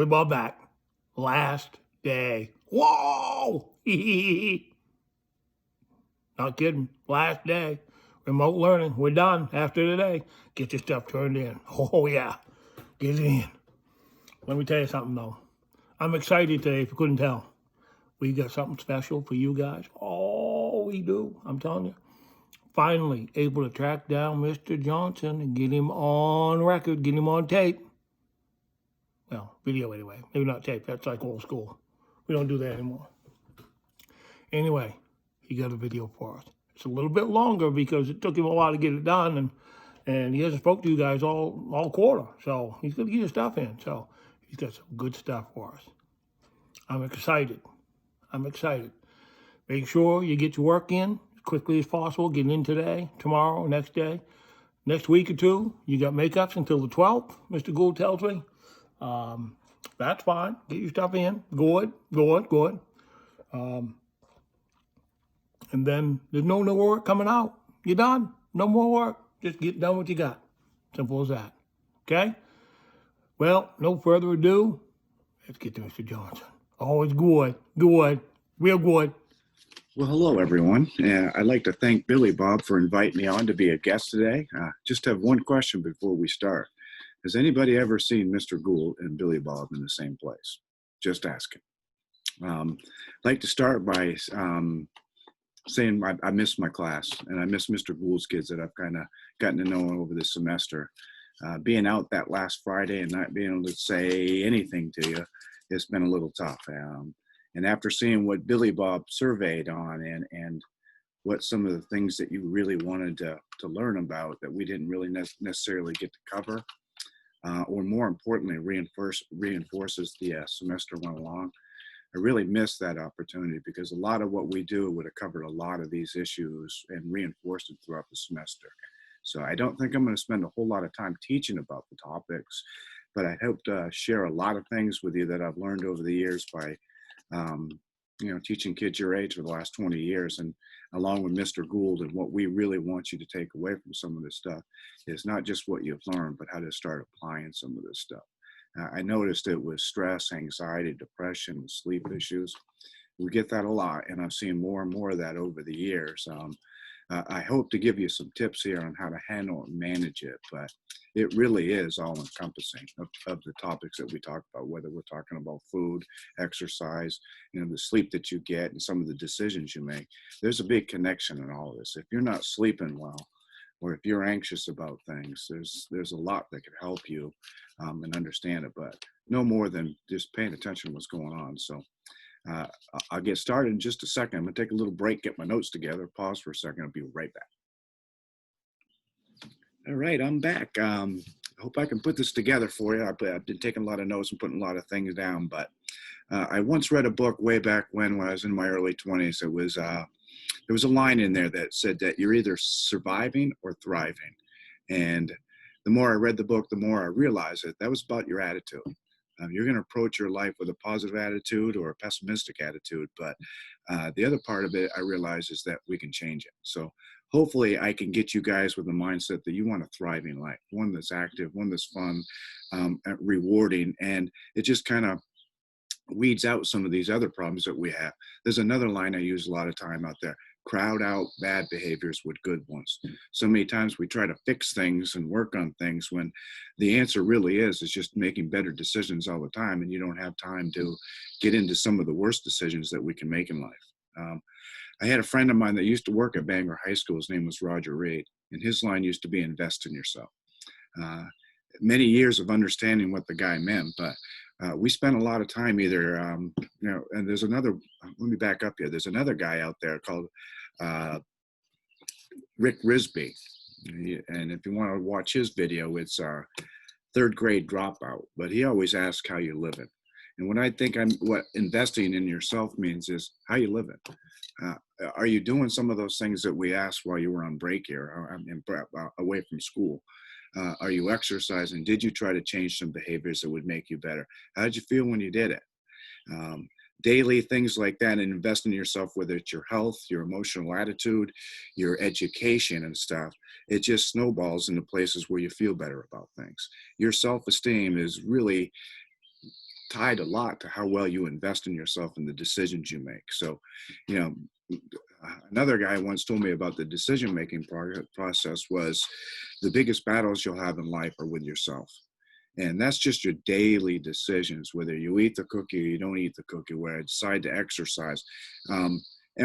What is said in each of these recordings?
Billy Bob back. Last day. Whoa! Not kidding. Last day. Remote learning. We're done after today. Get your stuff turned in. Oh, yeah. Get it in. Let me tell you something, though. I'm excited today, if you couldn't tell. We got something special for you guys. Oh, we do. I'm telling you. Finally able to track down Mr. Johnson and get him on record, get him on tape. Well, video anyway. Maybe not tape. That's like old school. We don't do that anymore. Anyway, he got a video for us. It's a little bit longer because it took him a while to get it done, and he hasn't spoke to you guys all quarter. So he's going to get his stuff in. So he's got some good stuff for us. I'm excited. Make sure you get your work in as quickly as possible. Get it in today, tomorrow, next day. Next week or two, you got makeups until the 12th, Mr. Gould tells me. That's fine. Get your stuff in. Good. And then there's no more work coming out. You're done. No more work. Just get done what you got. Simple as that. Okay? Well, no further ado. Let's get to Mr. Johnson. Oh, it's good. Real good. Well, hello, everyone. I'd like to thank Billy Bob for inviting me on to be a guest today. Just have one question before we start. Has anybody ever seen Mr. Gould and Billy Bob in the same place? Just asking. I'd like to start by saying I miss my class, and I miss Mr. Gould's kids that I've kind of gotten to know over this semester. Being out that last Friday and not being able to say anything to you, it's been a little tough. And after seeing what Billy Bob surveyed on and what some of the things that you really wanted to learn about that we didn't really necessarily get to cover, or more importantly, reinforces the semester went along, I really missed that opportunity because a lot of what we do would have covered a lot of these issues and reinforced it throughout the semester. So I don't think I'm going to spend a whole lot of time teaching about the topics, but I hope to share a lot of things with you that I've learned over the years by teaching kids your age for the last 20 years, and along with Mr. Gould. And what we really want you to take away from some of this stuff is not just what you've learned, but how to start applying some of this stuff. I noticed it was stress, anxiety, depression, sleep issues. We get that a lot, and I've seen more and more of that over the years. I hope to give you some tips here on how to handle and manage it, but it really is all encompassing of the topics that we talk about, whether we're talking about food, exercise, the sleep that you get and some of the decisions you make. There's a big connection in all of this. If you're not sleeping well, or if you're anxious about things, there's a lot that could help you and understand it, but no more than just paying attention to what's going on. So I'll get started in just a second. I'm going to take a little break, get my notes together, pause for a second. I'll be right back. All right, I'm back. I hope I can put this together for you. I've been taking a lot of notes and putting a lot of things down, but I once read a book way back when I was in my early 20s. There was a line in there that said that you're either surviving or thriving. And the more I read the book, the more I realized that was about your attitude. You're going to approach your life with a positive attitude or a pessimistic attitude. But the other part of it, I realize, is that we can change it. So hopefully I can get you guys with the mindset that you want a thriving life, one that's active, one that's fun, rewarding. And it just kind of weeds out some of these other problems that we have. There's another line I use a lot of time out there: crowd out bad behaviors with good ones. So many times we try to fix things and work on things when the answer really is just making better decisions all the time, and you don't have time to get into some of the worst decisions that we can make in life. I had a friend of mine that used to work at Bangor High School. His name was Roger Reed, and his line used to be invest in yourself. Many years of understanding what the guy meant, but we spent a lot of time either, and there's another, let me back up here. There's another guy out there called Rick Risby. And if you want to watch his video, it's third grade dropout, but he always asks how you living. And what investing in yourself means is how you living. Are you doing some of those things that we asked while you were on break here, or away from school? Are you exercising? Did you try to change some behaviors that would make you better? How did you feel when you did it? Daily things like that, and invest in yourself, whether it's your health, your emotional attitude, your education and stuff. It just snowballs into places where you feel better about things. Your self-esteem is really tied a lot to how well you invest in yourself and the decisions you make. So, you know, another guy once told me about the decision making process was the biggest battles you'll have in life are with yourself. And that's just your daily decisions, whether you eat the cookie or you don't eat the cookie, where I decide to exercise. Um,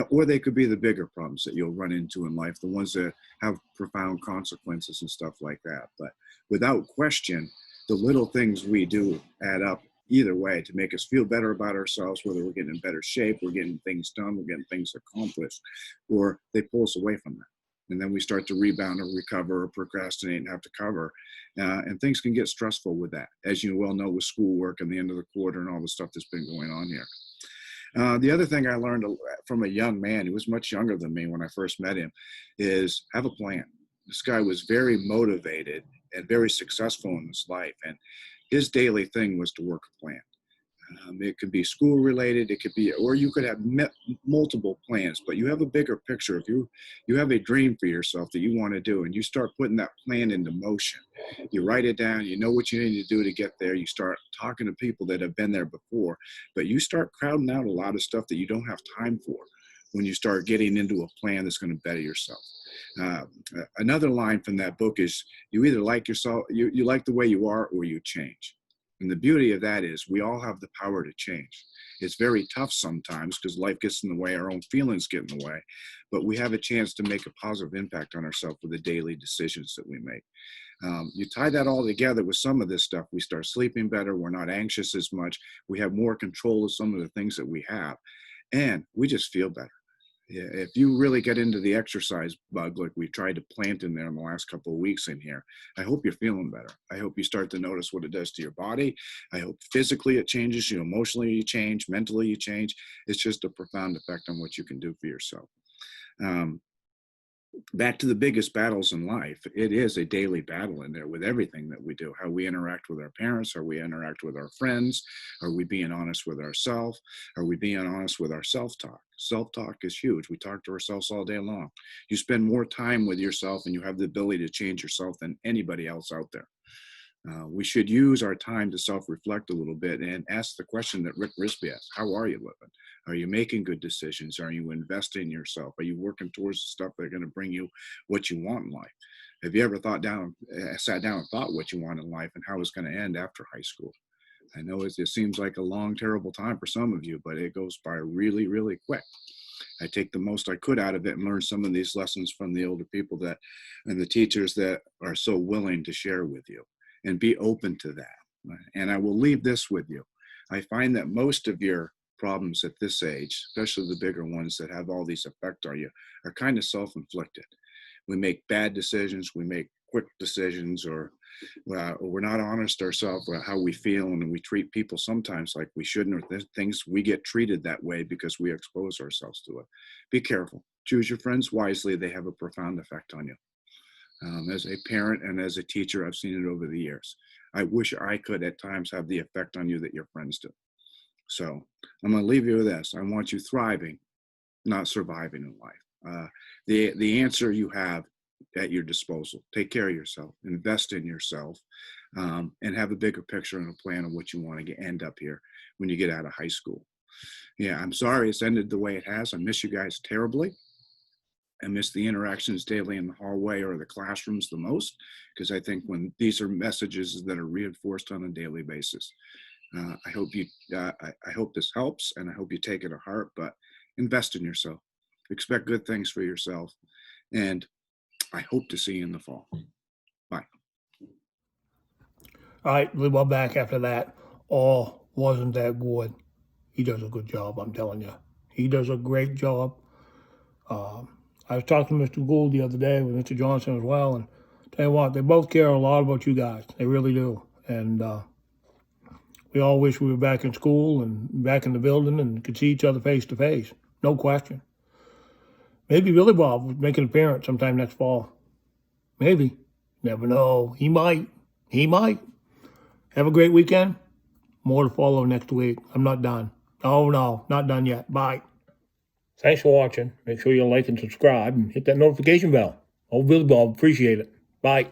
or they could be the bigger problems that you'll run into in life, the ones that have profound consequences and stuff like that. But without question, the little things we do add up either way to make us feel better about ourselves, whether we're getting in better shape, we're getting things done, we're getting things accomplished, or they pull us away from that. And then we start to rebound or recover or procrastinate and have to cover. And things can get stressful with that, as you well know, with schoolwork and the end of the quarter and all the stuff that's been going on here. The other thing I learned from a young man who was much younger than me when I first met him is have a plan. This guy was very motivated and very successful in his life. And his daily thing was to work a plan. It could be school related, it could be, or you could have multiple plans, but you have a bigger picture. If you have a dream for yourself that you want to do, and you start putting that plan into motion, you write it down, you know what you need to do to get there. You start talking to people that have been there before, but you start crowding out a lot of stuff that you don't have time for when you start getting into a plan that's going to better yourself. Another line from that book is you either like yourself, you like the way you are, or you change. And the beauty of that is we all have the power to change. It's very tough sometimes because life gets in the way, our own feelings get in the way, but we have a chance to make a positive impact on ourselves with the daily decisions that we make. You tie that all together with some of this stuff, we start sleeping better, we're not anxious as much, we have more control of some of the things that we have, and we just feel better. Yeah, if you really get into the exercise bug, like we tried to plant in there in the last couple of weeks in here, I hope you're feeling better. I hope you start to notice what it does to your body. I hope physically it changes you, emotionally you change, mentally you change. It's just a profound effect on what you can do for yourself. Um, Back to the biggest battles in life, it is a daily battle in there with everything that we do, how we interact with our parents, how we interact with our friends, are we being honest with ourselves, are we being honest with our self-talk. Self-talk is huge. We talk to ourselves all day long. You spend more time with yourself and you have the ability to change yourself than anybody else out there. We should use our time to self-reflect a little bit and ask the question that Rick Risby asked: how are you living? Are you making good decisions? Are you investing in yourself? Are you working towards the stuff that are going to bring you what you want in life? Have you ever sat down and thought what you want in life and how it's going to end after high school? I know it seems like a long, terrible time for some of you, but it goes by really, really quick. I take the most I could out of it and learn some of these lessons from the older people and the teachers that are so willing to share with you, and be open to that. And I will leave this with you. I find that most of your problems at this age, especially the bigger ones that have all these effect on you, are kind of self-inflicted. We make bad decisions, we make quick decisions, or we're not honest ourselves about how we feel, and we treat people sometimes like we shouldn't, or things we get treated that way because we expose ourselves to it. Be careful. Choose your friends wisely. They have a profound effect on you. As a parent and as a teacher, I've seen it over the years. I wish I could at times have the effect on you that your friends do. So I'm going to leave you with this. I want you thriving, not surviving in life. The answer you have at your disposal. Take care of yourself, invest in yourself, and have a bigger picture and a plan of what you want to end up here when you get out of high school. Yeah, I'm sorry it's ended the way it has. I miss you guys terribly. I miss the interactions daily in the hallway or the classrooms the most, because I think when these are messages that are reinforced on a daily basis. I hope this helps, and I hope you take it to heart, but invest in yourself. Expect good things for yourself, and I hope to see you in the fall. Bye. All right, well, back after that. Oh, wasn't that good? He does a good job, I'm telling you. He does a great job. I was talking to Mr. Gould the other day with Mr. Johnson as well, and tell you what, they both care a lot about you guys. They really do. And we all wish we were back in school and back in the building and could see each other face to face. No question. Maybe Billy Bob would make an appearance sometime next fall. Maybe. Never know. He might. He might. Have a great weekend. More to follow next week. I'm not done. Oh, no, not done yet. Bye. Thanks for watching. Make sure you like and subscribe and hit that notification bell. Oh, Billy Bob, appreciate it. Bye.